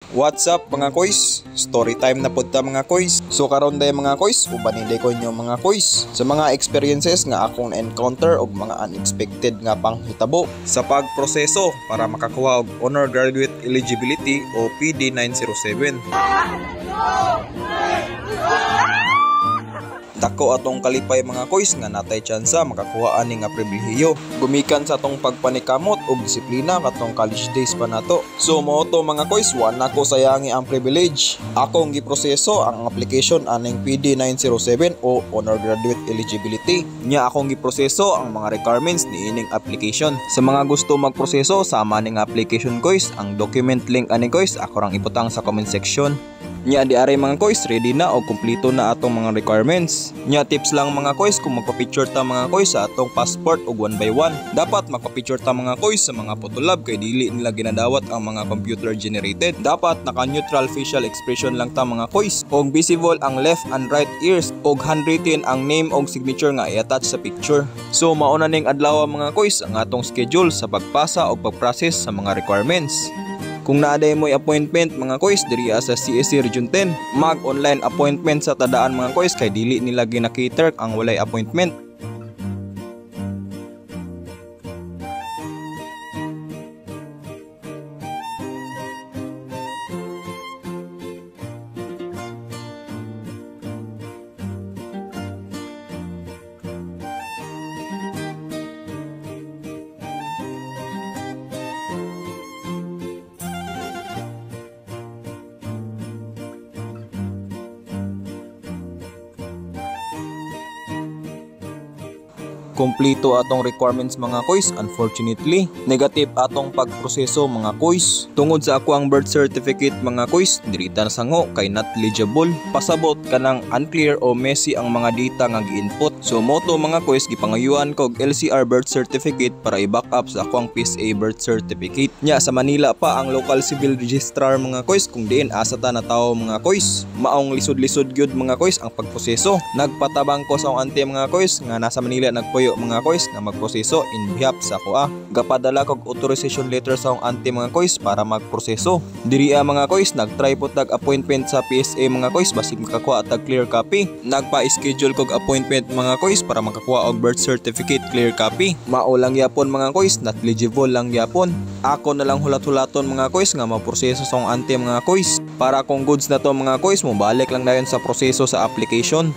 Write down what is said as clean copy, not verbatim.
What's up mga koys? Story time na pod ta mga koys. So karon day mga koys, ubanilay ko inyo mga koys sa mga experiences nga akong encounter og mga unexpected nga panghitabo sa pagproseso para makakuha og Honor Graduate Eligibility o PD 907. Dako atong kalipay mga koys nga natay tsansa makakuha ani nga pribilehiyo gumikan sa atong pagpanikamot ug disiplina katong college days pa nato. So mao to mga koys, wa na ko sayangi ang privilege. Akong giproseso ang application aning PD 907 o Honor Graduate Eligibility. Nya akong giproseso ang mga requirements niining application. Sa mga gusto magproseso sama ning application koys, ang document link ani koys ako rang iputang sa comment section. Nya di aray mga koys, ready na o kumpleto na atong mga requirements. Nya tips lang mga koys, kung magpa-picture ta mga koys sa atong passport og 1 by 1. Dapat magpa-picture ta mga koys sa mga photolab kay dili nila ginadawat ang mga computer generated. Dapat naka-neutral facial expression lang ta mga koys. Og visible ang left and right ears og handwritten ang name og signature nga i-attach sa picture. So mauna ning adlaw mga koys ang atong schedule sa pagpasa o pag-process sa mga requirements. Kung naaday mo'y appointment mga koys diri sa CSC Region 10, mag-online appointment sa tadaan mga koys kay dili nila ginakater ang walay appointment. Kompleto atong requirements mga koys. Unfortunately, negative atong pagproseso mga koys. Tungod sa ako ang birth certificate mga koys, dirita na sango kay not legible. Pasabot kanang unclear o messy ang mga data nga gi-input. So moto mga koys, gipangayuan ko og LCR birth certificate para i-back up sa ako ang PSA birth certificate. Nya sa Manila pa ang local civil registrar mga koys, kung diin asa ta na tawo mga koys. Maong lisod-lisod gyud mga koys ang pagproseso. Nagpatabang ko sa akong ante mga koys nga nasa Manila nagpuyo mga koys nga magproseso in behalf sa ako. Gapadala kog authorization letter sa akong ante mga koys para magproseso. Diri mga koys, nagtry po tag appointment sa PSA mga koys basig makakuha tag clear copy. Nagpa-schedule kog appointment mga koys para makakuha og birth certificate clear copy. Mao lang yapon mga koys, not legible lang yapon. Ako na lang hulat-hulaton mga koys nga maproseso sa akong ante mga koys para kung goods na to mga koys mo balik lang dayon sa proseso sa application.